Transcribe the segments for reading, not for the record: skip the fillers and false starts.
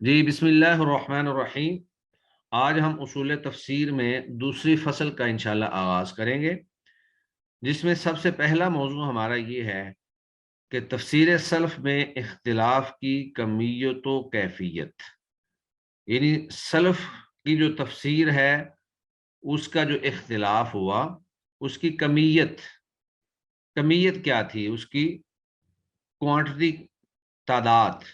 جی بسم اللہ الرحمن الرحیم۔ آج ہم اصول تفسیر میں دوسری فصل کا انشاءاللہ آغاز کریں گے، جس میں سب سے پہلا موضوع ہمارا یہ ہے کہ تفسیر سلف میں اختلاف کی کمیت و کیفیت، یعنی سلف کی جو تفسیر ہے اس کا جو اختلاف ہوا، اس کی کمیت کیا تھی، اس کی کوانٹٹی، تعداد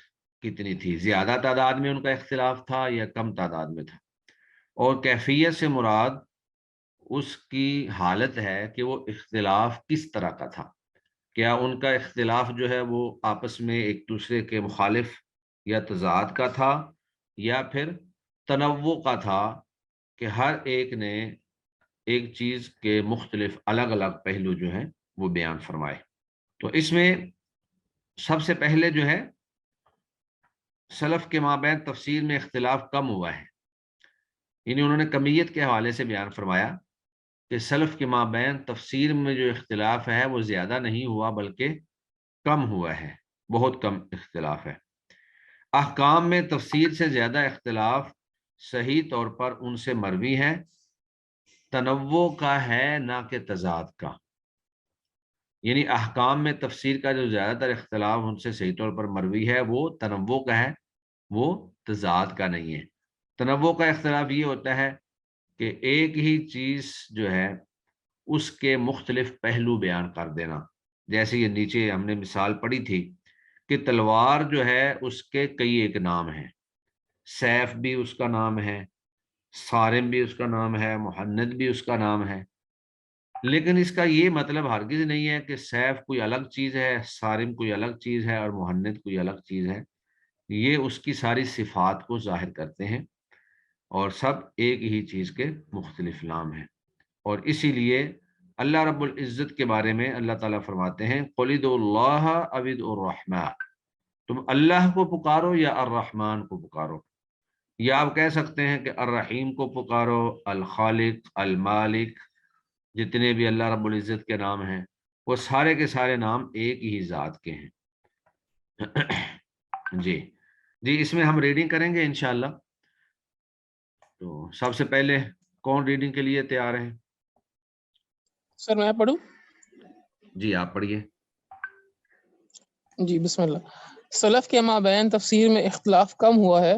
کتنی تھی، زیادہ تعداد میں ان کا اختلاف تھا یا کم تعداد میں تھا، اور کیفیت سے مراد اس کی حالت ہے کہ وہ اختلاف کس طرح کا تھا۔ کیا ان کا اختلاف جو ہے وہ آپس میں ایک دوسرے کے مخالف یا تضاد کا تھا، یا پھر تنوع کا تھا کہ ہر ایک نے ایک چیز کے مختلف الگ الگ پہلو جو ہیں وہ بیان فرمائے۔ تو اس میں سب سے پہلے جو ہے سلف کے مابین تفسیر میں اختلاف کم ہوا ہے، یعنی انہوں نے کمیت کے حوالے سے بیان فرمایا کہ سلف کے مابین تفسیر میں جو اختلاف ہے وہ زیادہ نہیں ہوا بلکہ کم ہوا ہے، بہت کم اختلاف ہے۔ احکام میں تفسیر سے زیادہ اختلاف صحیح طور پر ان سے مروی ہے، تنوع کا ہے نہ کہ تضاد کا، یعنی احکام میں تفسیر کا جو زیادہ تر اختلاف ان سے صحیح طور پر مروی ہے وہ تنوع کا ہے، وہ تضاد کا نہیں ہے۔ تنوع کا اختلاف یہ ہوتا ہے کہ ایک ہی چیز جو ہے اس کے مختلف پہلو بیان کر دینا، جیسے یہ نیچے ہم نے مثال پڑھی تھی کہ تلوار جو ہے اس کے کئی ایک نام ہیں، سیف بھی اس کا نام ہے، صارم بھی اس کا نام ہے، مہند بھی اس کا نام ہے، لیکن اس کا یہ مطلب ہرگز نہیں ہے کہ سیف کوئی الگ چیز ہے، صارم کوئی الگ چیز ہے اور مہند کوئی الگ چیز ہے۔ یہ اس کی ساری صفات کو ظاہر کرتے ہیں اور سب ایک ہی چیز کے مختلف نام ہیں۔ اور اسی لیے اللہ رب العزت کے بارے میں اللہ تعالیٰ فرماتے ہیں قُلِ ادعوا اللَّهَ أَوِ ادعوا الرَّحْمَٰنَ، تم اللہ کو پکارو یا الرحمن کو پکارو، یا آپ کہہ سکتے ہیں کہ الرحیم کو پکارو، الخالق، المالک، جتنے بھی اللہ رب العزت کے نام ہیں وہ سارے کے سارے نام ایک ہی ذات کے ہیں۔ جی اس میں ہم ریڈنگ کریں گے انشاءاللہ۔ تو سب سے پہلے کون ریڈنگ کے لیے تیار ہیں؟ سر میں پڑھوں؟ جی آپ پڑھیے۔ جی بسم اللہ۔ سلف کے مابین تفسیر میں اختلاف کم ہوا ہے،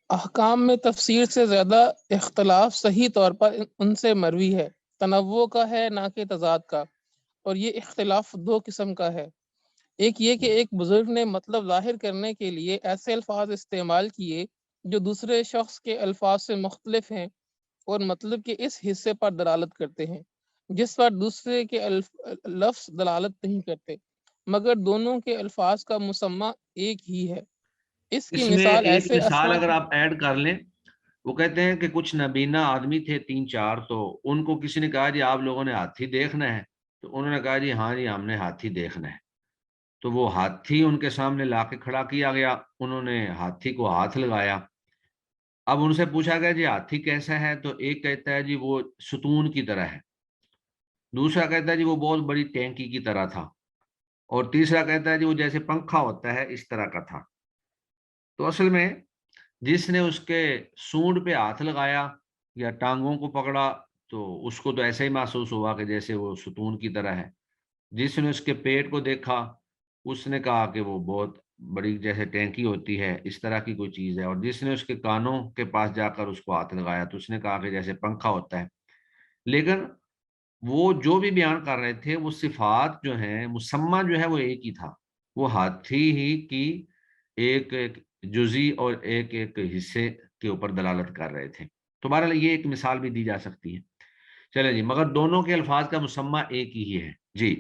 احکام میں تفسیر سے زیادہ اختلاف صحیح طور پر ان سے مروی ہے، تنوع کا ہے نہ کہ تضاد کا، اور یہ اختلاف دو قسم کا ہے۔ ایک یہ کہ ایک بزرگ نے مطلب ظاہر کرنے کے لیے ایسے الفاظ استعمال کیے جو دوسرے شخص کے الفاظ سے مختلف ہیں اور مطلب کے اس حصے پر دلالت کرتے ہیں جس پر دوسرے کے لفظ دلالت نہیں کرتے، مگر دونوں کے الفاظ کا مسمى ایک ہی ہے۔ اس کی اس میں مثال ایک ایسے مثال اسماء اگر آپ ایڈ کر لیں، وہ کہتے ہیں کہ کچھ نبینا آدمی تھے 3-4، تو ان کو کسی نے کہا جی آپ لوگوں نے ہاتھی دیکھنا ہے، تو انہوں نے کہا جی ہاں جی ہم نے ہاتھی دیکھنا ہے، تو وہ ہاتھی ان کے سامنے لا کے کھڑا کیا گیا، انہوں نے ہاتھی کو ہاتھ لگایا۔ اب ان سے پوچھا گیا جی ہاتھی کیسا ہے، تو ایک کہتا ہے جی وہ ستون کی طرح ہے، دوسرا کہتا ہے جی وہ بہت بڑی ٹینکی کی طرح تھا، اور تیسرا کہتا ہے جی وہ جیسے پنکھا ہوتا ہے اس طرح کا تھا۔ تو اصل میں جس نے اس کے سونڈ پہ ہاتھ لگایا یا ٹانگوں کو پکڑا تو اس کو تو ایسا ہی محسوس ہوا کہ جیسے وہ ستون کی طرح ہے، جس نے اس کے پیٹ کو دیکھا اس نے کہا کہ وہ بہت بڑی جیسے ٹینکی ہوتی ہے اس طرح کی کوئی چیز ہے، اور جس نے اس کے کانوں کے پاس جا کر اس کو ہاتھ لگایا تو اس نے کہا کہ جیسے پنکھا ہوتا ہے۔ لیکن وہ جو بھی بیان کر رہے تھے وہ صفات جو ہیں، مسمى جو ہے وہ ایک ہی تھا، وہ ہاتھی ہی کی ایک ایک جزی اور ایک ایک حصے کے اوپر دلالت کر رہے تھے۔ تو بہرحال یہ ایک مثال بھی دی جا سکتی ہے۔ چلیں جی، مگر دونوں کے الفاظ کا مسمى ایک ہی ہے۔ جی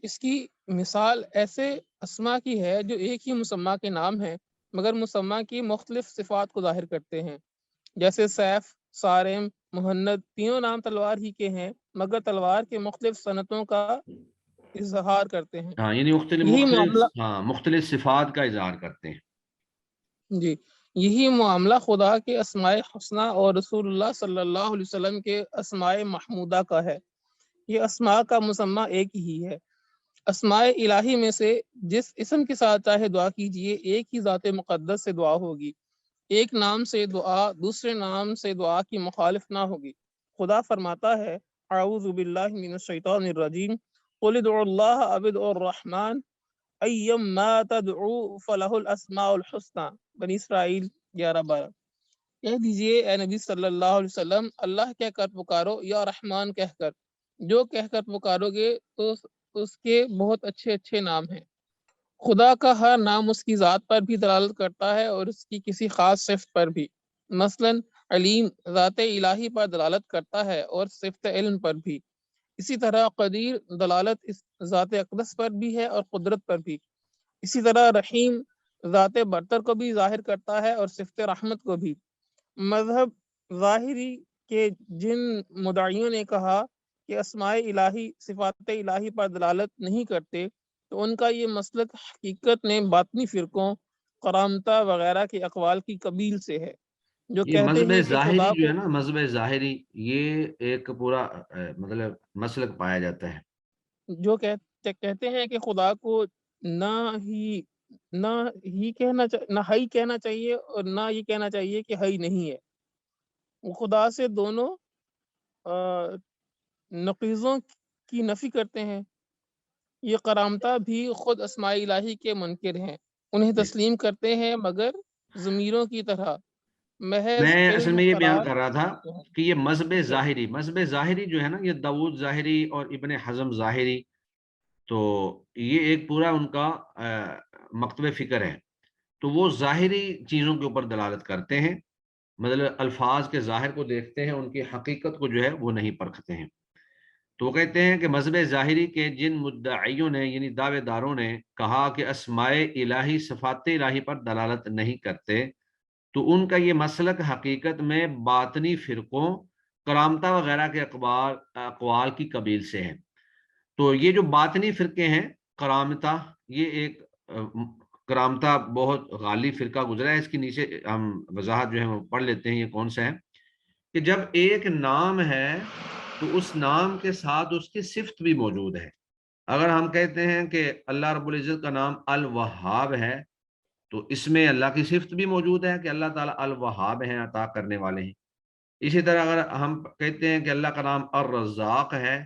اس کی مثال ایسے اسماء کی ہے جو ایک ہی مسمى کے نام ہیں مگر مسمى کی مختلف صفات کو ظاہر کرتے ہیں، جیسے سیف، صارم، مہند، تینوں نام تلوار ہی کے ہیں مگر تلوار کے مختلف صنعتوں کا اظہار کرتے ہیں۔ ہاں، یعنی یہی معاملہ مختلف صفات کا اظہار کرتے ہیں۔ جی یہی معاملہ خدا کے اسماء حسنہ اور رسول اللہ صلی اللہ علیہ وسلم کے اسماء محمودہ کا ہے۔ یہ اسماء کا مسمى ایک ہی ہے۔ اسماء الہی میں سے جس اسم کے ساتھ چاہے دعا کیجئے ایک ہی ذات مقدس سے دعا ہوگی، ایک نام سے دعا دوسرے نام سے دعا کی مخالف نہ ہوگی۔ خدا فرماتا ہے اعوذ باللہ من الشیطان الرجیم قل ادعوا اللہ او ادعوا الرحمن ایما تدعو فلہ الاسماء الحسنی، بنی اسرائیل 11-12۔ کہہ دیجئے اے نبی صلی اللہ علیہ وسلم، اللہ کہہ کر پکارو یا رحمان کہہ کر، جو کہہ کر پکارو گے تو اس کے بہت اچھے اچھے نام ہیں۔ خدا کا ہر نام اس کی ذات پر بھی دلالت کرتا ہے اور اس کی کسی خاص صفت پر بھی، مثلا علیم ذات الہی پر دلالت کرتا ہے اور صفت علم پر بھی۔ اسی طرح قدیر دلالت اس ذات اقدس پر بھی ہے اور قدرت پر بھی۔ اسی طرح رحیم ذات برتر کو بھی ظاہر کرتا ہے اور صفت رحمت کو بھی۔ مذہب ظاہری کے جن مدعیوں نے کہا کہ اسماء الہی صفات الہی پر دلالت نہیں کرتے، تو ان کا یہ مسلک حقیقت میں باطنی فرقوں کرامتہ وغیرہ کے اقوال کی قبیل سے ہے، جو یہ کہتے مذہب ہیں کہ ظاہری خدا جو ہے کو نا، مذہب ظاہری یہ ایک پورا مطلب مسلک پایا جاتا ہے۔ جو کہتے ہیں کہ خدا کو نہ ہی نہ ہی نہ ہی کہنا چاہیے اور نہ یہ کہنا چاہیے کہ ہی نہیں ہے۔ وہ خدا سے دونوں نقیضوں کی نفی کرتے ہیں۔ یہ کرامتہ بھی خود اسماء الہی کے منکر ہیں، انہیں تسلیم کرتے ہیں مگر ضمیروں کی طرح محض میں اصل علم میں یہ بیان قرار کر رہا تھا دیتے ہیں۔ کہ یہ مذہب ٹھیک ہے، ظاہری جو ہے نا، یہ داؤد ظاہری اور ابن حزم ظاہری، تو یہ ایک پورا ان کا مکتب فکر ہے۔ تو وہ ظاہری چیزوں کے اوپر دلالت کرتے ہیں، مطلب الفاظ کے ظاہر کو دیکھتے ہیں، ان کی حقیقت کو جو ہے وہ نہیں پرکھتے ہیں۔ تو وہ کہتے ہیں کہ مذہب ظاہری کے جن مدعیوں نے یعنی دعوے داروں نے کہا کہ اسماء الہی صفات الہی پر دلالت نہیں کرتے، تو ان کا یہ مسلک حقیقت میں باطنی فرقوں کرامتہ وغیرہ کے اقوال کی قبیل سے ہے۔ تو یہ جو باطنی فرقے ہیں کرامتہ، یہ ایک کرامتہ بہت غالب فرقہ گزرا ہے، اس کے نیچے ہم وضاحت جو ہے وہ پڑھ لیتے ہیں یہ کون سا ہے۔ کہ جب ایک نام ہے تو اس نام کے ساتھ اس کی صفت بھی موجود ہے۔ اگر ہم کہتے ہیں کہ اللہ رب العزت کا نام الوہاب ہے، تو اس میں اللہ کی صفت بھی موجود ہے کہ اللہ تعالیٰ الوہاب ہیں، عطا کرنے والے ہیں۔ اسی طرح اگر ہم کہتے ہیں کہ اللہ کا نام الرزاق ہے،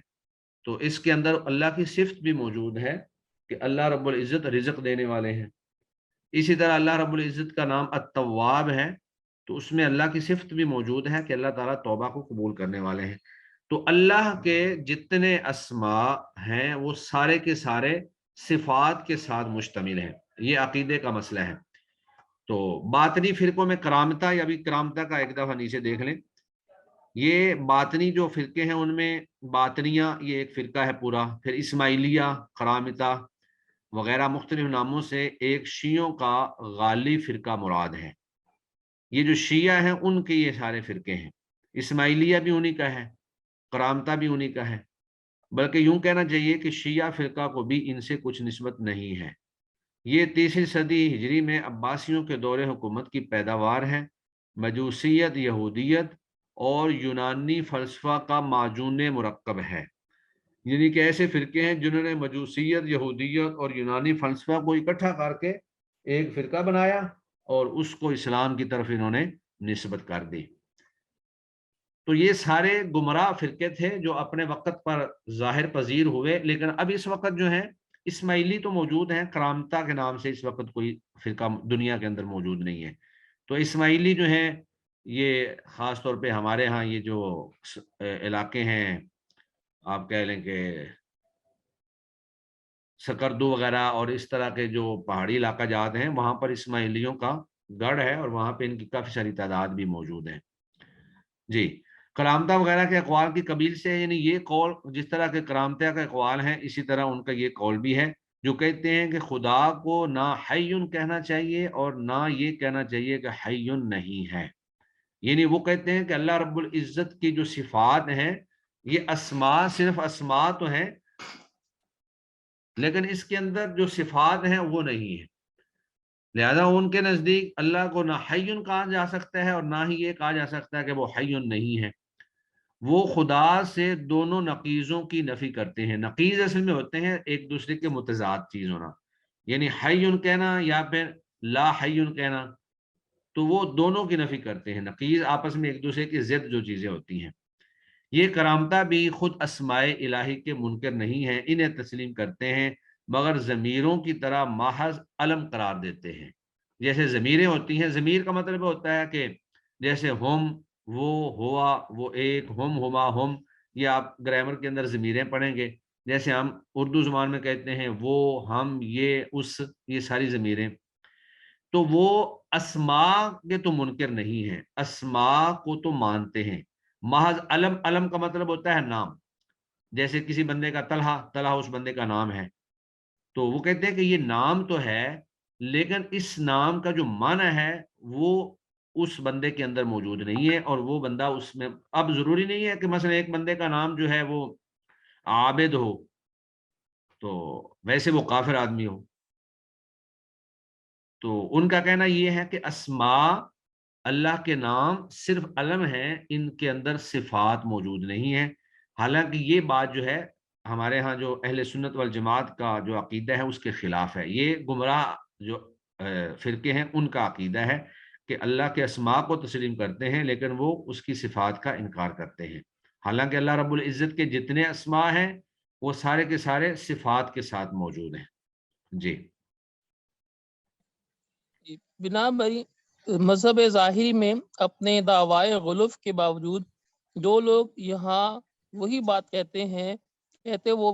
تو اس کے اندر اللہ کی صفت بھی موجود ہے کہ اللہ رب العزت رزق دینے والے ہیں۔ اسی طرح اللہ رب العزت کا نام التواب ہے، تو اس میں اللہ کی صفت بھی موجود ہے کہ اللہ تعالیٰ توبہ کو قبول کرنے والے ہیں۔ تو اللہ کے جتنے اسماء ہیں وہ سارے کے سارے صفات کے ساتھ مشتمل ہیں۔ یہ عقیدے کا مسئلہ ہے۔ تو باطنی فرقوں میں کرامتہ، یا بھی کرامتہ کا ایک دفعہ نیچے دیکھ لیں، یہ باطنی جو فرقے ہیں ان میں باطنیہ یہ ایک فرقہ ہے پورا، پھر اسماعیلیہ، کرامتہ وغیرہ مختلف ناموں سے ایک شیعوں کا غالب فرقہ مراد ہے۔ یہ جو شیعہ ہیں ان کے یہ سارے فرقے ہیں، اسماعیلیہ بھی انہی کا ہے، کرامتہ بھی انہی کا ہے، بلکہ یوں کہنا چاہیے کہ شیعہ فرقہ کو بھی ان سے کچھ نسبت نہیں ہے۔ یہ 3 صدی ہجری میں عباسیوں کے دور حکومت کی پیداوار ہے۔ مجوسیت، یہودیت اور یونانی فلسفہ کا معجون مرکب ہے، یعنی کہ ایسے فرقے ہیں جنہوں نے مجوسیت، یہودیت اور یونانی فلسفہ کو اکٹھا کر کے ایک فرقہ بنایا اور اس کو اسلام کی طرف انہوں نے نسبت کر دی۔ تو یہ سارے گمراہ فرقے تھے جو اپنے وقت پر ظاہر پذیر ہوئے، لیکن اب اس وقت جو ہے اسماعیلی تو موجود ہیں، کرامتہ کے نام سے اس وقت کوئی فرقہ دنیا کے اندر موجود نہیں ہے۔ تو اسماعیلی جو ہیں یہ خاص طور پہ ہمارے ہاں یہ جو علاقے ہیں، آپ کہہ لیں کہ سکردو وغیرہ اور اس طرح کے جو پہاڑی علاقہ جات ہیں، وہاں پر اسماعیلیوں کا گڑھ ہے اور وہاں پہ ان کی کافی ساری تعداد بھی موجود ہے۔ جی، کرامتہ وغیرہ کے اقوال کی قبیل سے، یعنی یہ قول جس طرح کے کرامتہ کے اقوال ہیں اسی طرح ان کا یہ قول بھی ہے، جو کہتے ہیں کہ خدا کو نہ حیٌ کہنا چاہیے اور نہ یہ کہنا چاہیے کہ حیٌ نہیں ہے۔ یعنی وہ کہتے ہیں کہ اللہ رب العزت کی جو صفات ہیں، یہ اسماء صرف اسماء تو ہیں، لیکن اس کے اندر جو صفات ہیں وہ نہیں ہیں۔ لہذا ان کے نزدیک اللہ کو نہ حیٌ کہا جا سکتا ہے اور نہ ہی یہ کہا جا سکتا ہے کہ وہ حیٌ نہیں ہے۔ وہ خدا سے دونوں نقیزوں کی نفی کرتے ہیں. نقیز اصل میں ہوتے ہیں ایک دوسرے کے متضاد چیز ہونا، یعنی حیٌ کہنا یا پھر لا حیٌ کہنا، تو وہ دونوں کی نفی کرتے ہیں. نقیز آپس میں ایک دوسرے کی ضد جو چیزیں ہوتی ہیں. یہ کرامتہ بھی خود اسماء الہی کے منکر نہیں ہیں، انہیں تسلیم کرتے ہیں، مگر ضمیروں کی طرح محض علم قرار دیتے ہیں. جیسے ضمیریں ہوتی ہیں، ضمیر کا مطلب ہوتا ہے کہ جیسے ہم، وہ، ہوا، وہ ایک، ہم، ہما، ہم، یہ آپ گرامر کے اندر ضمیریں پڑھیں گے. جیسے ہم اردو زبان میں کہتے ہیں وہ، ہم، یہ، اس، یہ ساری ضمیریں. تو وہ اسماء کے تو منکر نہیں ہیں، اسماء کو تو مانتے ہیں. محض علم، علم کا مطلب ہوتا ہے نام. جیسے کسی بندے کا طلحہ، طلحہ اس بندے کا نام ہے، تو وہ کہتے ہیں کہ یہ نام تو ہے لیکن اس نام کا جو معنی ہے وہ اس بندے کے اندر موجود نہیں ہے، اور وہ بندہ اس میں. اب ضروری نہیں ہے کہ مثلا ایک بندے کا نام جو ہے وہ عابد ہو تو ویسے وہ کافر آدمی ہو. تو ان کا کہنا یہ ہے کہ اسماء اللہ کے نام صرف علم ہیں، ان کے اندر صفات موجود نہیں ہیں. حالانکہ یہ بات جو ہے ہمارے ہاں جو اہل سنت والجماعت کا جو عقیدہ ہے اس کے خلاف ہے. یہ گمراہ جو فرقے ہیں ان کا عقیدہ ہے کہ اللہ کے اسماء کو تسلیم کرتے ہیں لیکن وہ اس کی صفات کا انکار کرتے ہیں. حالانکہ اللہ رب العزت کے جتنے اسماء ہیں وہ سارے کے سارے صفات کے ساتھ موجود ہیں. جی بنا بری مذہب ظاہری میں اپنے دعوائے غلوف کے باوجود جو لوگ یہاں وہی بات کہتے وہ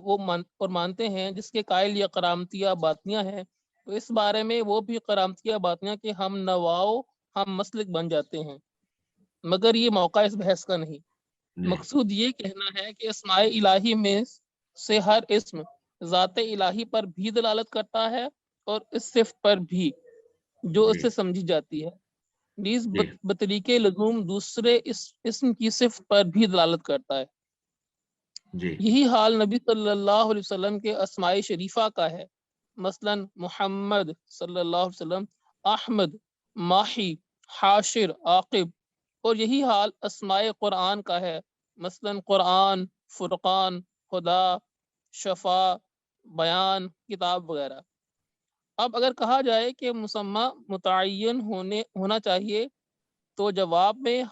اور مانتے ہیں جس کے قائل یہ کرامتیہ باطنیہ ہیں، تو اس بارے میں وہ بھی کرامتیہ باطنیہ کہ ہم نواؤ ہم مسلک بن جاتے ہیں. مگر یہ موقع اس بحث کا نہیں. جی مقصود یہ کہنا ہے کہ اسماء الہی میں سے ہر اسم ذات الہی پر بھی دلالت کرتا ہے اور اس صفت پر بھی جو اس جی سے سمجھی جاتی ہے، نیز جی بطریق لزوم دوسرے اس اسم کی صفت پر بھی دلالت کرتا ہے. جی یہی حال نبی صلی اللہ علیہ وسلم کے اسماء شریفہ کا ہے. مثلا محمد صلی اللہ علیہ وسلم، احمد، ماہی، حاشر، عاقب. اور یہی حال اسماء قرآن کا ہے. مثلا قرآن، فرقان، خدا، شفا، بیان، کتاب وغیرہ. اب اگر کہا جائے کہ مسمى متعین ہونا چاہیے تو جواب میں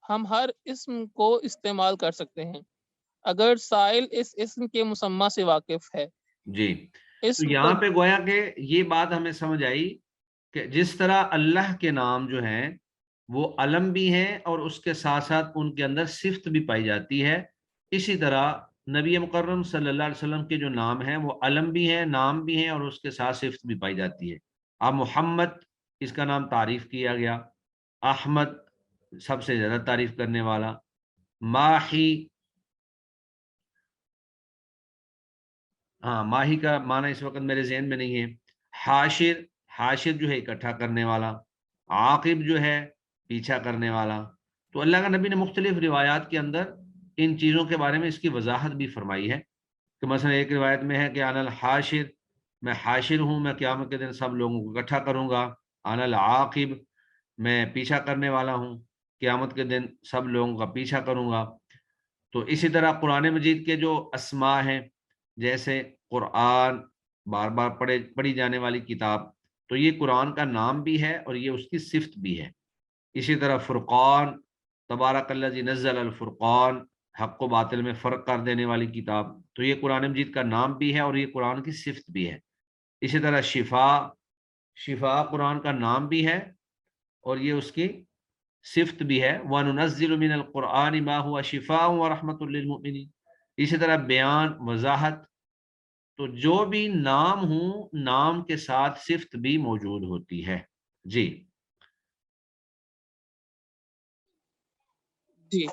ہم ہر اسم کو استعمال کر سکتے ہیں اگر سائل اس اسم کے مسمى سے واقف ہے. جی تو اسم یہاں پہ گویا کہ یہ بات ہمیں سمجھ آئی کہ جس طرح اللہ کے نام جو ہیں وہ علم بھی ہیں اور اس کے ساتھ ساتھ ان کے اندر صفت بھی پائی جاتی ہے، اسی طرح نبی مکرم صلی اللہ علیہ وسلم کے جو نام ہیں وہ علم بھی ہیں، نام بھی ہیں، اور اس کے ساتھ صفت بھی پائی جاتی ہے. اب محمد اس کا نام تعریف کیا گیا، احمد سب سے زیادہ تعریف کرنے والا، ماہی، ہاں ماہی کا معنی اس وقت میرے ذہن میں نہیں ہے، حاشر، حاشر جو ہے اکٹھا کرنے والا، عاقب جو ہے پیچھا کرنے والا. تو اللہ کا نبی نے مختلف روایات کے اندر ان چیزوں کے بارے میں اس کی وضاحت بھی فرمائی ہے کہ مثلا ایک روایت میں ہے کہ انا الحاشر، میں حاشر ہوں، میں قیامت کے دن سب لوگوں کو اکٹھا کروں گا. انا العاقب، میں پیچھا کرنے والا ہوں، قیامت کے دن سب لوگوں کا پیچھا کروں گا. تو اسی طرح قرآن مجید کے جو اسماء ہیں جیسے قرآن، بار بار پڑھی جانے والی کتاب، تو یہ قرآن کا نام بھی ہے اور یہ اس کی صفت بھی ہے. اسی طرح فرقان، تبارک الذی نزل الفرقان، حق و باطل میں فرق کر دینے والی کتاب، تو یہ قرآن مجید کا نام بھی ہے اور یہ قرآن کی صفت بھی ہے. اسی طرح شفا، شفا قرآن کا نام بھی ہے اور یہ اس کی صفت بھی ہے. وَنُنَزِّلُ مِنَ الْقُرْآنِ مَا هُوَ شِفَاءٌ وَرَحْمَةٌ لِّلْمُؤْمِنِينَ. اسی طرح بیان، وضاحت، تو جو بھی نام ہوں نام کے ساتھ صفت بھی موجود ہوتی ہے. جی جی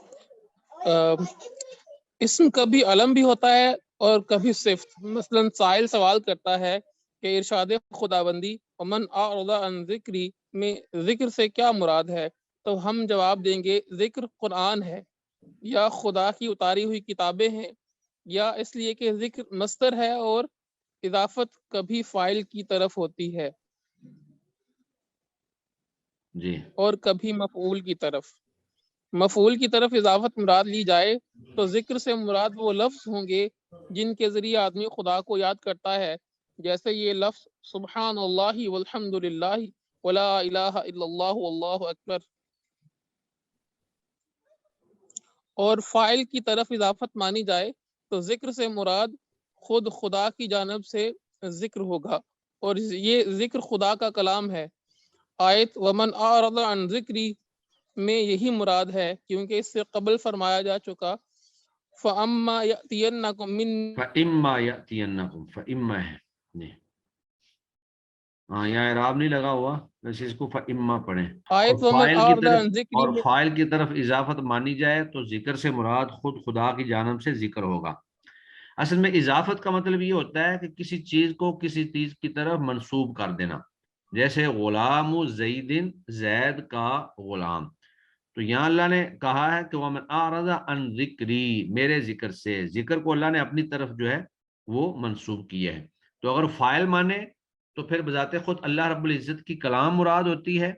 اسم کبھی علم بھی ہوتا ہے اور کبھی صفت. مثلا سائل سوال کرتا ہے کہ ارشاد خداوندی ومن اعرض عن ذکری میں ذکر سے کیا مراد ہے، تو ہم جواب دیں گے ذکر قرآن ہے یا خدا کی اتاری ہوئی کتابیں ہیں، یا اس لیے کہ ذکر مصدر ہے اور اضافت کبھی فاعل کی طرف ہوتی ہے جی اور کبھی مفعول کی طرف. مفعول کی طرف اضافت مراد لی جائے تو ذکر سے مراد وہ لفظ ہوں گے جن کے ذریعے آدمی خدا کو یاد کرتا ہے، جیسے یہ لفظ سبحان اللہ والحمد للہ ولا الہ الا اللہ واللہ اکبر۔ اور فاعل کی طرف اضافت مانی جائے تو ذکر سے مراد خود خدا کی جانب سے ذکر ہوگا، اور یہ ذکر خدا کا کلام ہے۔ آیت ومن اعرض عن ذکری میں یہی مراد ہے، کیونکہ اس سے قبل فرمایا جا چکا فَأَمَّا يَأْتِيَنَّكُم مِّن فَإِمَّا يَأْتِيَنَّكُم، فَإِمَّا ہے جی، ہاں یہاں اعراب نہیں لگا ہوا، ویسے اس کو فَإِمَّا پڑھیں۔ آیت ومن اعرض عن ذکری میں فاعل کی طرف اضافت مانی جائے تو ذکر سے مراد خود خدا کی جانب سے ذکر ہوگا۔ اصل میں اضافت کا مطلب یہ ہوتا ہے کہ کسی چیز کو کسی چیز کی طرف منسوب کر دینا، جیسے غلام زیدن، زید کا غلام۔ تو یہاں اللہ نے کہا ہے کہ وَمَنْ أَعْرَضَ عَنْ ذِكْرِي، میرے ذکر سے، ذکر کو اللہ نے اپنی طرف جو ہے وہ منسوب کیا ہے۔ تو اگر فاعل مانے تو پھر بذات خود اللہ رب العزت کی کلام مراد ہوتی ہے،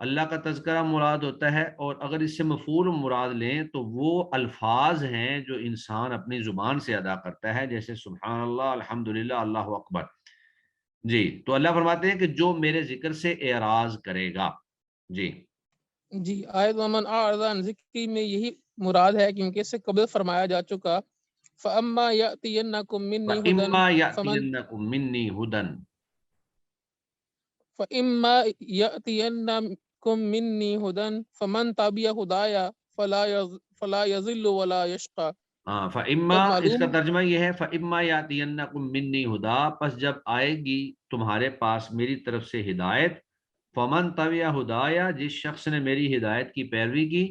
اللہ کا تذکرہ مراد ہوتا ہے، اور اگر اس سے مفعول مراد لیں تو وہ الفاظ ہیں جو انسان اپنی زبان سے ادا کرتا ہے، جیسے سبحان اللہ، الحمدللہ، اللہ اکبر۔ جی، تو اللہ فرماتے ہیں کہ جو میرے ذکر سے اعراض کرے گا۔ جی جی، آیت ومن اعرض عن ذکری میں یہی مراد ہے، کیونکہ اس سے قبل فرمایا جا چکا فَأَمَّا يَأْتِيَنَّكُم مِّنِّي هُدًى وَإِمَّا فَمَن يَأْتِيَنَّكُم مِّنِّي هُدًى، فَإِمَّا يَأْتِيَنَّكُم مِّنِّي هُدًى فَمَن تَبِعَ هُدَايَ فَلَا يَضِلُّ وَلَا يَشْقَى۔ ہاں فَإِمَّا، اور اس کا معلوم ترجمہ یہ ہے فَإِمَّا يَأْتِيَنَّكُم مِّنِّي هُدًى، پس جب آئے گی تمہارے پاس میری طرف سے ہدایت، فَمَن تَبِعَ هُدَايَ، جس شخص نے میری ہدایت کی پیروی کی،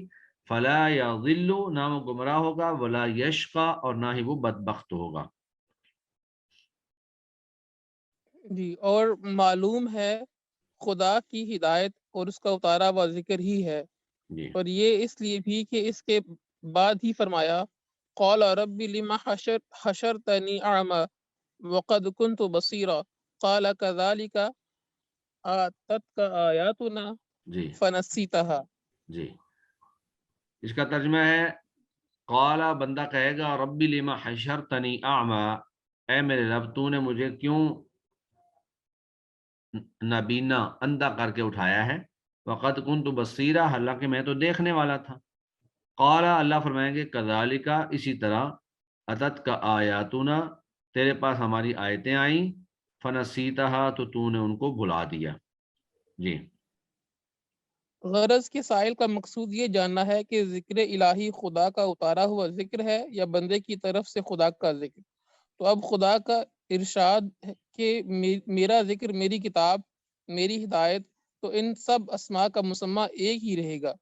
فَلَا يَضِلُّ، نہ وہ گمراہ ہوگا، وَلَا يَشْقَى، اور نہ ہی وہ بدبخت ہوگا۔ جی، اور معلوم ہے خدا کی ہدایت اور اس کا اتارا ہوا ذکر ہی ہے، جی اور یہ اس لیے بھی کہ اس کے بعد ہی فرمایا قال رب لما حشرتنی اعمی وقد كنت بصیرا قال كذلك آتتك آیاتنا جی فنسیتها۔ جی، اس کا ترجمہ ہے قالا، بندہ کہے گا ربی لما حشرتنی اعمی، اے میرے رب تو نے مجھے کیوں نابینا، اندھا کر کے اٹھایا ہے، وقد کنت بصیرا، حالانکہ میں تو دیکھنے والا تھا۔ قالا، اللہ فرمائیں گے کذالک، اسی طرح، اتت کا آیاتنا، تیرے پاس ہماری آیتیں آئیں، فنسیتہا، تو نے ان کو بھلا دیا۔ جی غرض کے سائل کا مقصود یہ جاننا ہے کہ ذکر الہی خدا کا اتارا ہوا ذکر ہے یا بندے کی طرف سے خدا کا ذکر۔ تو اب خدا کا ارشاد ہے کہ میرا ذکر، میری کتاب، میری ہدایت، تو ان سب اسماء کا مسمہ ایک ہی رہے گا،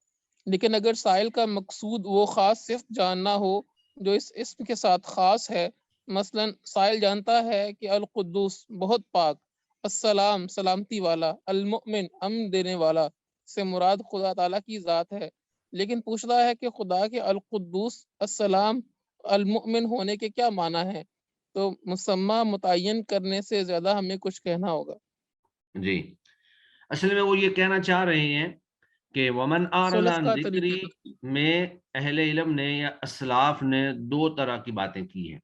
لیکن اگر سائل کا مقصود وہ خاص صفت جاننا ہو جو اس اسم کے ساتھ خاص ہے، مثلا سائل جانتا ہے کہ القدوس بہت پاک، السلام سلامتی والا، المؤمن امن دینے والا سے مراد خدا تعالیٰ کی ذات ہے، لیکن پوچھتا ہے کہ خدا کے القدوس، السلام، المؤمن ہونے کے کیا معنی ہے، تو مسمہ متعین کرنے سے زیادہ ہمیں کچھ کہنا ہوگا۔ جی، اصل میں وہ یہ کہنا چاہ رہے ہیں کہ ومن اعرض سلف عن کا ذکری طریقہ۔ میں اہل علم نے یا اسلاف نے دو طرح کی باتیں کی ہیں۔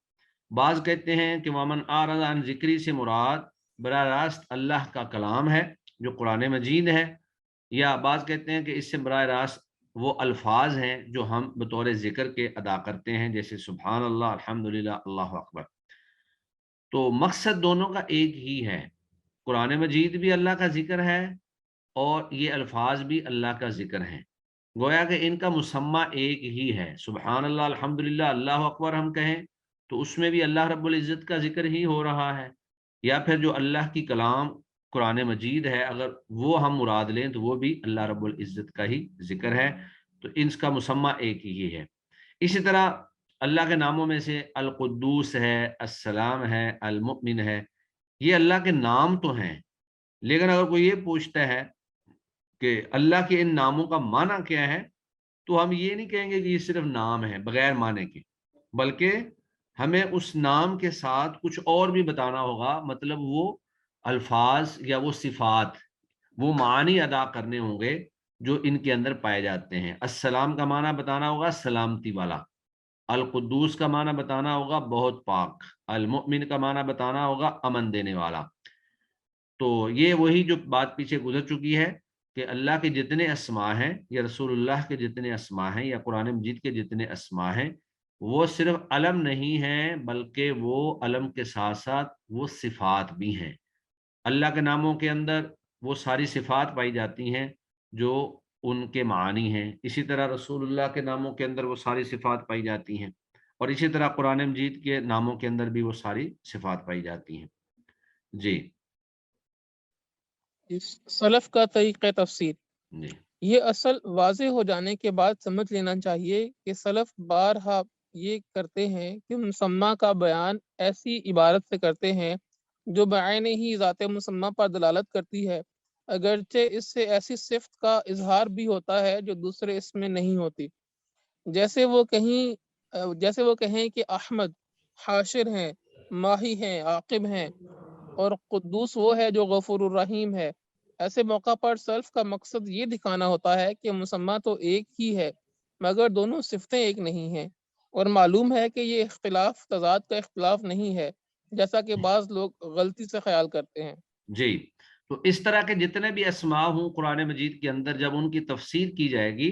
بعض کہتے ہیں کہ ومن اعرض عن ذکری سے مراد براہ راست اللہ کا کلام ہے جو قرآن مجید ہے، یا بعض کہتے ہیں کہ اس سے براہ راست وہ الفاظ ہیں جو ہم بطور ذکر کے ادا کرتے ہیں، جیسے سبحان اللہ، الحمدللہ، اللہ اکبر۔ تو مقصد دونوں کا ایک ہی ہے، قرآن مجید بھی اللہ کا ذکر ہے اور یہ الفاظ بھی اللہ کا ذکر ہیں، گویا کہ ان کا مسمہ ایک ہی ہے۔ سبحان اللہ، الحمدللہ، اللہ اکبر ہم کہیں تو اس میں بھی اللہ رب العزت کا ذکر ہی ہو رہا ہے، یا پھر جو اللہ کی کلام قرآن مجید ہے اگر وہ ہم مراد لیں تو وہ بھی اللہ رب العزت کا ہی ذکر ہے، تو ان کا مسمہ ایک ہی ہے۔ اسی طرح اللہ کے ناموں میں سے القدوس ہے، السلام ہے، المؤمن ہے، یہ اللہ کے نام تو ہیں، لیکن اگر کوئی یہ پوچھتا ہے کہ اللہ کے ان ناموں کا معنی کیا ہے، تو ہم یہ نہیں کہیں گے کہ یہ صرف نام ہے بغیر معنی کے، بلکہ ہمیں اس نام کے ساتھ کچھ اور بھی بتانا ہوگا، مطلب وہ الفاظ یا وہ صفات، وہ معنی ادا کرنے ہوں گے جو ان کے اندر پائے جاتے ہیں۔ السلام کا معنی بتانا ہوگا سلامتی والا، القدوس کا معنی بتانا ہوگا بہت پاک، المؤمن کا معنی بتانا ہوگا امن دینے والا۔ تو یہ وہی جو بات پیچھے گزر چکی ہے کہ اللہ کے جتنے اسماء ہیں یا رسول اللہ کے جتنے اسماء ہیں یا قرآن مجید کے جتنے اسماء ہیں، وہ صرف علم نہیں ہیں بلکہ وہ علم کے ساتھ ساتھ وہ صفات بھی ہیں۔ اللہ کے ناموں کے اندر وہ ساری صفات پائی جاتی ہیں جو ان کے معانی ہیں، اسی طرح رسول اللہ کے ناموں کے اندر وہ ساری صفات پائی جاتی ہیں، اور اسی طرح قرآن مجید کے ناموں کے اندر بھی وہ ساری صفات پائی جاتی ہیں۔ جی سلف کا طریقہ تفسیر، جی یہ اصل واضح ہو جانے کے بعد سمجھ لینا چاہیے کہ سلف بارہا یہ کرتے ہیں کہ مسمى کا بیان ایسی عبارت سے کرتے ہیں جو بعین ہی ذات مسمى پر دلالت کرتی ہے، اگرچہ اس سے ایسی صفت کا اظہار بھی ہوتا ہے جو دوسرے اس میں نہیں ہوتی۔ جیسے وہ کہیں کہ احمد حاشر ہیں، ماہی ہیں، عاقب ہیں، اور قدوس وہ ہے جو غفور الرحیم ہے۔ ایسے موقع پر سلف کا مقصد یہ دکھانا ہوتا ہے کہ مسمى تو ایک ہی ہے مگر دونوں صفتیں ایک نہیں ہیں، اور معلوم ہے کہ یہ اختلاف تضاد کا اختلاف نہیں ہے جیسا کہ بعض لوگ غلطی سے خیال کرتے ہیں۔ جی تو اس طرح کے جتنے بھی اسماء ہوں قرآن مجید کے اندر جب ان کی تفسیر کی جائے گی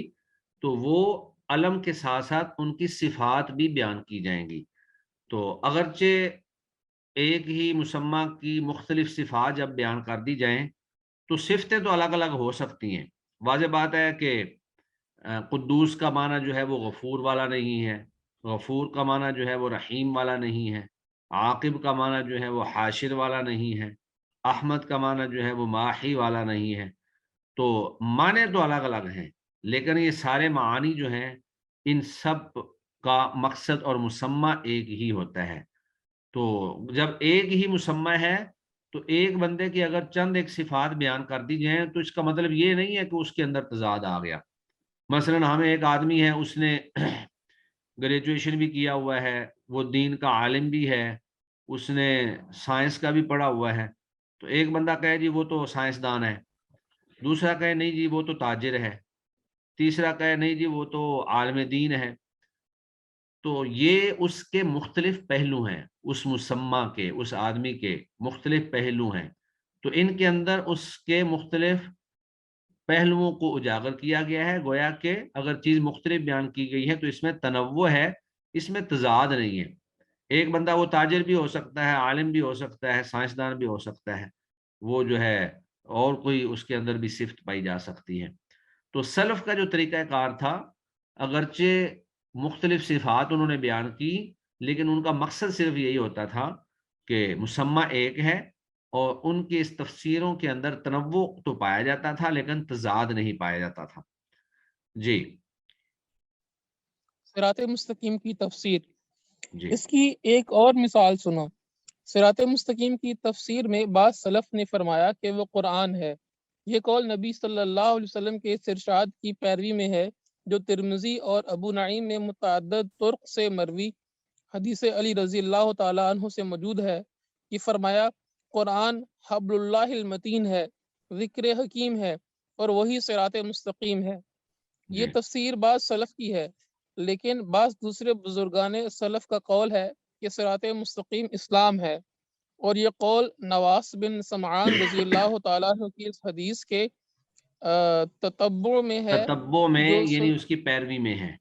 تو وہ علم کے ساتھ ساتھ ان کی صفات بھی بیان کی جائیں گی۔ تو اگرچہ ایک ہی مسمى کی مختلف صفات جب بیان کر دی جائیں تو صفتیں تو الگ الگ ہو سکتی ہیں۔ واضح بات ہے کہ قدوس کا معنی جو ہے وہ غفور والا نہیں ہے، غفور کا معنی جو ہے وہ رحیم والا نہیں ہے، عاقب کا معنی جو ہے وہ حاشر والا نہیں ہے، احمد کا معنی جو ہے وہ ماحی والا نہیں ہے۔ تو معنی تو الگ الگ ہیں لیکن یہ سارے معانی جو ہیں ان سب کا مقصد اور مسمى ایک ہی ہوتا ہے۔ تو جب ایک ہی مسمى ہے تو ایک بندے کی اگر چند ایک صفات بیان کر دی جائیں تو اس کا مطلب یہ نہیں ہے کہ اس کے اندر تضاد آ گیا۔ مثلا ہمیں ایک آدمی ہے، اس نے گریجویشن بھی کیا ہوا ہے، وہ دین کا عالم بھی ہے، اس نے سائنس کا بھی پڑھا ہوا ہے، تو ایک بندہ کہے جی وہ تو سائنسدان ہے، دوسرا کہے نہیں جی وہ تو تاجر ہے، تیسرا کہے نہیں جی وہ تو عالم دین ہے۔ تو یہ اس کے مختلف پہلو ہیں، اس مسمى کے، اس آدمی کے مختلف پہلو ہیں، تو ان کے اندر اس کے مختلف پہلوؤں کو اجاگر کیا گیا ہے۔ گویا کہ اگر چیز مختلف بیان کی گئی ہے تو اس میں تنوع ہے، اس میں تضاد نہیں ہے۔ ایک بندہ وہ تاجر بھی ہو سکتا ہے، عالم بھی ہو سکتا ہے، سائنسدان بھی ہو سکتا ہے، وہ جو ہے اور کوئی اس کے اندر بھی صفت پائی جا سکتی ہے۔ تو سلف کا جو طریقہ کار تھا، اگرچہ مختلف صفات انہوں نے بیان کی لیکن ان کا مقصد صرف یہی ہوتا تھا کہ مسمى ایک ہے، اور ان کی اس تفسیروں کے اندر تنوع تو پایا جاتا تھا لیکن تضاد نہیں پایا جاتا تھا۔ جی صراط مستقیم کی تفسیر، جی اس کی ایک اور مثال سنو۔ صراط مستقیم کی تفسیر میں بعض سلف نے فرمایا کہ وہ قرآن ہے۔ یہ قول نبی صلی اللہ علیہ وسلم کے اس ارشاد کی پیروی میں ہے جو ترمذی اور ابو نعیم میں متعدد طرق سے مروی حدیث علی رضی اللہ تعالی عنہ سے موجود ہے کہ فرمایا قرآن حبل اللہ المتین ہے، ذکر حکیم ہے، اور وہی صراط مستقیم ہے۔ یہ جی تفسیر بعض سلف کی ہے، لیکن بعض دوسرے بزرگان سلف کا قول ہے کہ صراط مستقیم اسلام ہے، اور یہ قول نواس بن سمعان رضی اللہ تعالیٰ عنہ کی اس حدیث کے تتبع میں ہے تتبع میں جو یعنی اس کی پیروی میں ہے،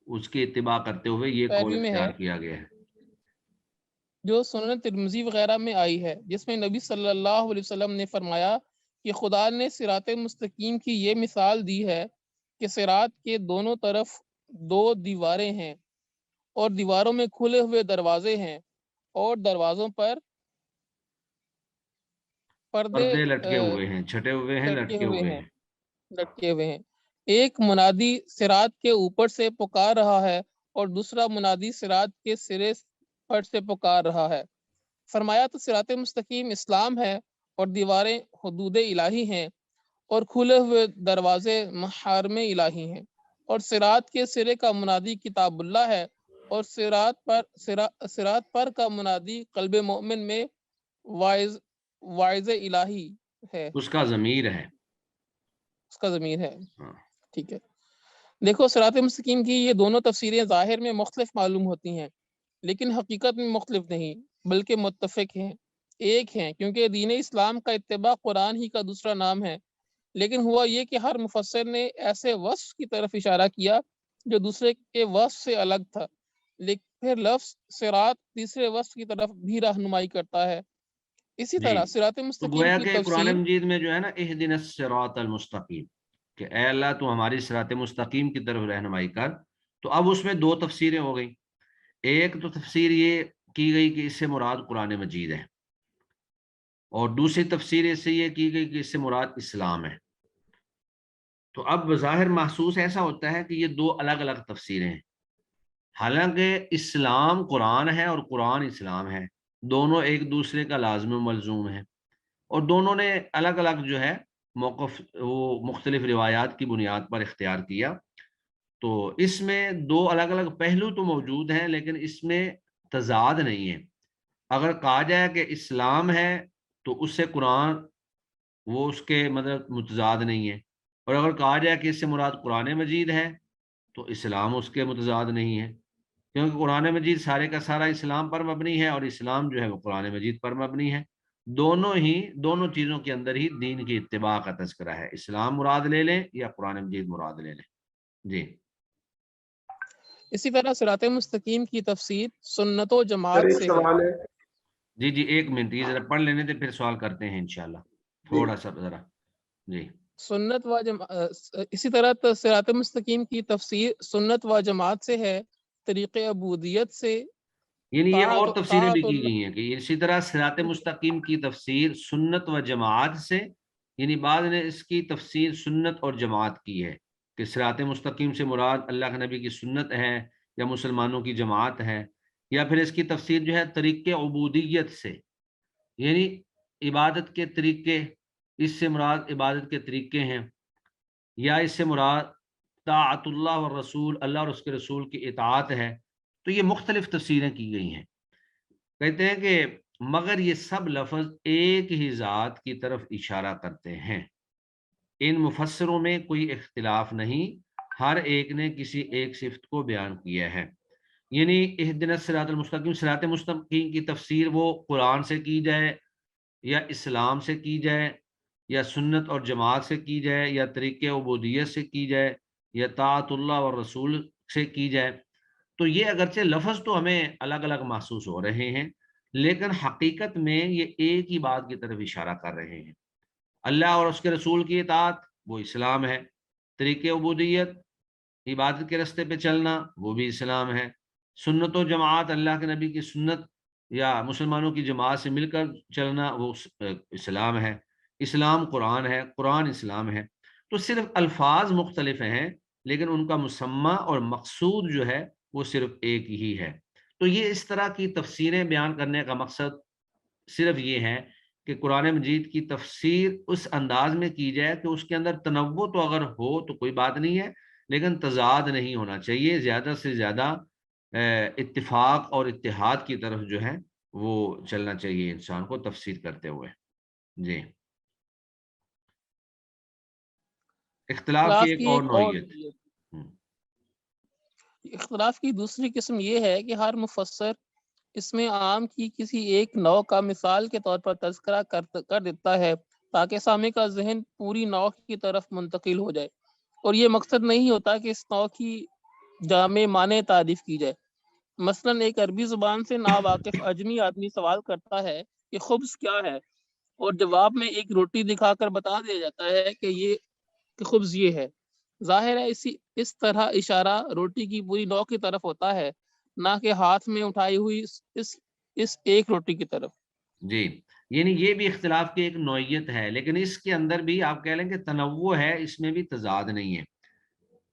اس کی اتباع کرتے ہوئے یہ قول پیروی میں ہے اختیار کیا گیا ہے۔ جو سنن ترمذی وغیرہ میں آئی ہے، جس میں نبی صلی اللہ علیہ وسلم نے فرمایا کہ خدا نے صراط مستقیم کی یہ مثال دی ہے کہ صراط کے دونوں طرف دو دیواریں ہیں اور دیواروں میں کھلے ہوئے دروازے ہیں اور دروازوں پر پردے پردے لٹکے ہوئے ہیں، چھٹے ہوئے ہیں، لٹکے لٹکے ہوئے ہوئے ہیں ہیں۔ لٹکے ہوئے ہیں۔ ایک منادی صراط کے اوپر سے پکار رہا ہے اور دوسرا منادی صراط کے سرے پر سے پکار رہا ہے۔ فرمایا تو صراط مستقیم اسلام ہے اور دیواریں حدود الہی ہیں اور کھلے ہوئے دروازے محارم الہی ہیں، اور صراط کے سرے کا منادی کتاب اللہ ہے اور صراط پر کا منادی قلب مومن میں واعظ الہی ہے۔ اس کا ضمیر ہے۔ اس کا ضمیر ہے. ہاں ٹھیک ہے. دیکھو صراط مستقیم کی یہ دونوں تفسیریں ظاہر میں مختلف معلوم ہوتی ہیں، لیکن حقیقت میں مختلف نہیں بلکہ متفق ہیں، ایک ہیں، کیونکہ دین اسلام کا اتباع قرآن ہی کا دوسرا نام ہے. لیکن ہوا یہ کہ ہر مفسر نے ایسے وصف کی طرف اشارہ کیا جو دوسرے کے وصف سے الگ تھا، لیکن پھر لفظ صراط تیسرے وصف کی طرف بھی رہنمائی کرتا ہے. اسی جی، طرح صراط تو مستقیم گویا کی کہ قرآن تفسیر مجید میں جو ہے نا اہدنا الصراط المستقیم، کہ اے اللہ تو ہماری صراط مستقیم کی طرف رہنمائی کر. تو اب اس میں دو تفسیریں ہو گئی. ایک تو تفسیر یہ کی گئی کہ اس سے مراد قرآن مجید ہے، اور دوسری تفسیر اس سے یہ کی گئی کہ اس سے مراد اسلام ہے. تو اب بظاہر محسوس ایسا ہوتا ہے کہ یہ دو الگ الگ تفسیریں ہیں، حالانکہ اسلام قرآن ہے اور قرآن اسلام ہے، دونوں ایک دوسرے کا لازم و ملزوم ہے، اور دونوں نے الگ الگ جو ہے موقف وہ مختلف روایات کی بنیاد پر اختیار کیا. تو اس میں دو الگ الگ پہلو تو موجود ہیں، لیکن اس میں تضاد نہیں ہے. اگر کہا جائے کہ اسلام ہے تو اس سے قرآن وہ اس کے مطلب متضاد نہیں ہے، اور اگر کہا جائے کہ اس سے مراد قرآن مجید ہے تو اسلام اس کے متضاد نہیں ہے، کیونکہ قرآن مجید سارے کا سارا اسلام پر مبنی ہے، اور اسلام جو ہے وہ قرآن مجید پر مبنی ہے. دونوں چیزوں کے اندر ہی دین کی اتباع کا تذکرہ ہے. اسلام مراد لے لیں یا قرآن مجید مراد لے لیں. جی اسی طرح صراط مستقیم کی تفسیر سنت و سر جماعت ایک سے ہے. سوال ہے. جی جی ایک منٹ، یہ ذرا پڑھ لینے تھے پھر سوال کرتے ہیں انشاءاللہ، تھوڑا سا ذرا. جی سنت و اسی طرح صراط مستقیم کی تفسیر سنت و جماعت سے ہے، طریق عبودیت سے، یعنی یہ اور تفسیریں بھی طاعت کی اللہ. گئی ہیں کہ اسی طرح صراط مستقیم کی تفسیر سنت و جماعت سے، یعنی بعض نے اس کی تفسیر سنت اور جماعت کی ہے کہ صراط مستقیم سے مراد اللہ کے نبی کی سنت ہے یا مسلمانوں کی جماعت ہے، یا پھر اس کی تفسیر جو ہے طریق عبودیت سے، یعنی عبادت کے طریقے، اس سے مراد عبادت کے طریقے ہیں، یا اس سے مراد طاعت اللہ و رسول، اللہ اور اس کے رسول کی اطاعت ہے. تو یہ مختلف تفسیریں کی گئی ہیں. کہتے ہیں کہ مگر یہ سب لفظ ایک ہی ذات کی طرف اشارہ کرتے ہیں، ان مفسروں میں کوئی اختلاف نہیں، ہر ایک نے کسی ایک صفت کو بیان کیا ہے. یعنی اہدنا الصراط المستقیم، صراط مستقیم کی تفسیر وہ قرآن سے کی جائے یا اسلام سے کی جائے یا سنت اور جماعت سے کی جائے یا طریق عبودیت سے کی جائے یا طاعت اللہ اور رسول سے کی جائے، تو یہ اگرچہ لفظ تو ہمیں الگ الگ محسوس ہو رہے ہیں، لیکن حقیقت میں یہ ایک ہی بات کی طرف اشارہ کر رہے ہیں. اللہ اور اس کے رسول کی اطاعت وہ اسلام ہے، طریق عبودیت عبادت کے رستے پہ چلنا وہ بھی اسلام ہے، سنت و جماعت اللہ کے نبی کی سنت یا مسلمانوں کی جماعت سے مل کر چلنا وہ اسلام ہے. اسلام قرآن ہے، قرآن اسلام ہے. تو صرف الفاظ مختلف ہیں، لیکن ان کا مسمى اور مقصود جو ہے وہ صرف ایک ہی ہے. تو یہ اس طرح کی تفسیریں بیان کرنے کا مقصد صرف یہ ہے کہ قرآن مجید کی تفسیر اس انداز میں کی جائے کہ اس کے اندر تنوع تو اگر ہو تو کوئی بات نہیں ہے، لیکن تضاد نہیں ہونا چاہیے. زیادہ سے زیادہ اتفاق اور اتحاد کی طرف جو ہے وہ چلنا چاہیے انسان کو تفسیر کرتے ہوئے. جی اختلاف کی ایک اور نوعیت. اختلاف کی دوسری قسم یہ ہے کہ ہر مفسر اس میں عام کی کسی ایک نوع کا مثال کے طور پر تذکرہ کر دیتا ہے تاکہ سامع کا ذہن پوری نوع کی طرف منتقل ہو جائے، اور یہ مقصد نہیں ہوتا کہ اس نوع کی جامع معنی تعریف کی جائے. مثلا ایک عربی زبان سے ناواقف اجمی آدمی سوال کرتا ہے کہ خبز کیا ہے، اور جواب میں ایک روٹی دکھا کر بتا دیا جاتا ہے کہ خبز یہ ہے. ظاہر ہے اس طرح اشارہ روٹی کی پوری نوع کی طرف ہوتا ہے، نہ کہ ہاتھ میں اٹھائی ہوئی اس ایک روٹی کی طرف. جی یعنی یہ بھی اختلاف کی ایک نوعیت ہے، لیکن اس کے اندر بھی آپ کہہ لیں کہ تنوع ہے، اس میں بھی تضاد نہیں ہے.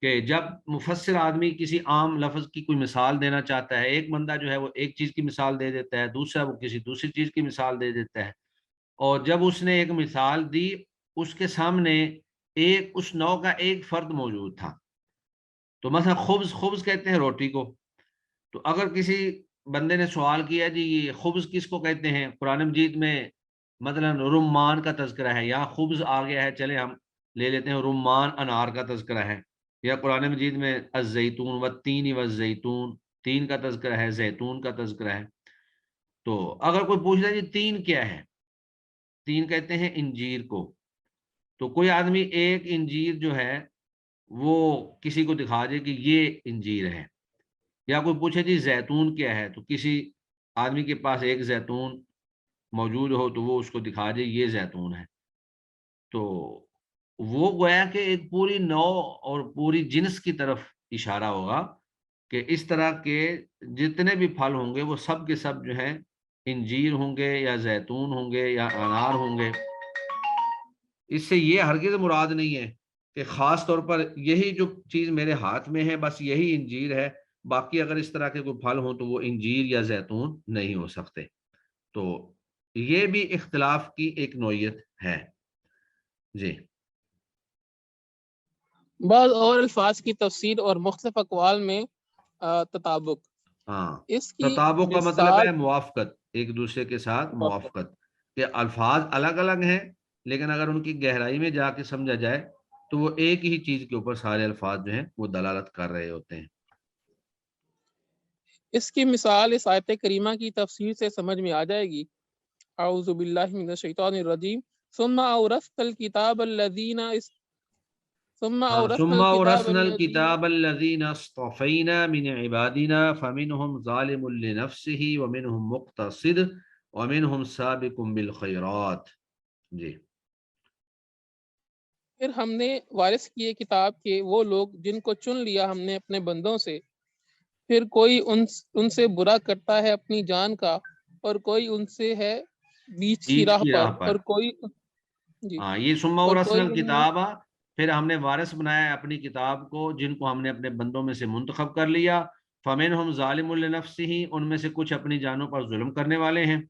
کہ جب مفسر آدمی کسی عام لفظ کی کوئی مثال دینا چاہتا ہے، ایک بندہ جو ہے وہ ایک چیز کی مثال دے دیتا ہے، دوسرا وہ کسی دوسری چیز کی مثال دے دیتا ہے، اور جب اس نے ایک مثال دی اس کے سامنے اس نوع کا ایک فرد موجود تھا. تو مثلا خبز کہتے ہیں روٹی کو. تو اگر کسی بندے نے سوال کیا جی یہ خبز کس کو کہتے ہیں، قرآن مجید میں مثلا رمان کا تذکرہ ہے یا خبز آ گیا ہے، چلے ہم لے لیتے ہیں رمان انار کا تذکرہ ہے، یا قرآن مجید میں الزیتون والتین والزیتون، تین کا تذکرہ ہے، زیتون کا تذکرہ ہے۔ تو اگر کوئی پوچھ رہا جی تین کیا ہے، تین کہتے ہیں انجیر کو، تو کوئی آدمی ایک انجیر جو ہے وہ کسی کو دکھا دے کہ یہ انجیر ہے، یا کوئی پوچھے جی زیتون کیا ہے، تو کسی آدمی کے پاس ایک زیتون موجود ہو تو وہ اس کو دکھا دے یہ زیتون ہے، تو وہ گویا کہ ایک پوری نوع اور پوری جنس کی طرف اشارہ ہوگا کہ اس طرح کے جتنے بھی پھل ہوں گے وہ سب کے سب جو ہیں انجیر ہوں گے یا زیتون ہوں گے یا انار ہوں گے۔ اس سے یہ ہرگز مراد نہیں ہے کہ خاص طور پر یہی جو چیز میرے ہاتھ میں ہے بس یہی انجیر ہے، باقی اگر اس طرح کے کوئی پھل ہوں تو وہ انجیر یا زیتون نہیں ہو سکتے۔ تو یہ بھی اختلاف کی ایک نوعیت ہے جی۔ بعض اور الفاظ کی تفسیر اور مختلف اقوال میں تطابق، ہاں، اس کی تطابق کا مطلب مثال ہے موافقت، ایک دوسرے کے ساتھ موافقت، کہ الفاظ الگ الگ ہیں لیکن اگر ان کی گہرائی میں جا کے سمجھا جائے تو وہ ایک ہی چیز کے اوپر سارے الفاظ جو ہیں وہ دلالت کر رہے ہوتے ہیں۔ اس کی مثال اس آیت کریمہ کی تفسیر سے سمجھ میں آ جائے گی۔ اعوذ باللہ من الشیطان الرجیم ثم اورثنا الکتاب الذین ثم اورثنا ثم الکتاب اورثنا الذین الكتاب الذين اصطفينا من عبادنا فمنهم ظالم لنفسه ومنهم مقتصد ومنهم سابق بالخيرات جی۔ پھر ہم نے وارث کیے کتاب کے وہ لوگ جن کو چن لیا ہم نے اپنے بندوں سے، پھر کوئی ان سے برا کرتا ہے اپنی جان کا، اور کوئی ان سے ہے بیچ کی بیچ راہ کی پر، راہ پر، اور کوئی جی ہاں یہ ثم اور اورثنا کوئی ان میں الکتاب، پھر ہم نے وارث بنایا اپنی کتاب کو جن کو ہم نے اپنے بندوں میں سے منتخب کر لیا، فمنہم ظالم لنفسہ، ان میں سے کچھ اپنی جانوں پر ظلم کرنے والے ہیں،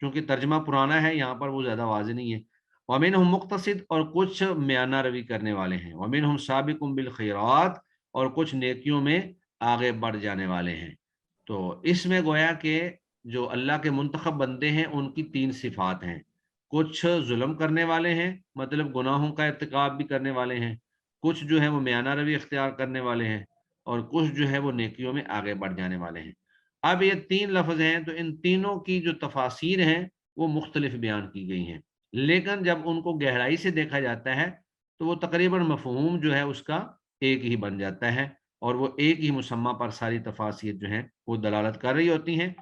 کیونکہ ترجمہ پرانا ہے یہاں پر وہ زیادہ واضح نہیں ہے، ومنہم مقتصد، اور کچھ میانہ روی کرنے والے ہیں، ومنہم سابق بالخیرات، اور کچھ نیکیوں میں آگے بڑھ جانے والے ہیں۔ تو اس میں گویا کہ جو اللہ کے منتخب بندے ہیں ان کی تین صفات ہیں، کچھ ظلم کرنے والے ہیں مطلب گناہوں کا ارتکاب بھی کرنے والے ہیں، کچھ جو ہے وہ میانہ روی اختیار کرنے والے ہیں، اور کچھ جو ہے وہ نیکیوں میں آگے بڑھ جانے والے ہیں۔ اب یہ تین لفظ ہیں تو ان تینوں کی جو تفاسیر ہیں وہ مختلف بیان کی گئی ہیں، لیکن جب ان کو گہرائی سے دیکھا جاتا ہے تو وہ تقریباً مفہوم جو ہے اس کا ایک ہی بن جاتا ہے، اور وہ ایک ہی مسمہ پر ساری تفاسیر جو ہیں وہ دلالت کر رہی ہوتی ہیں۔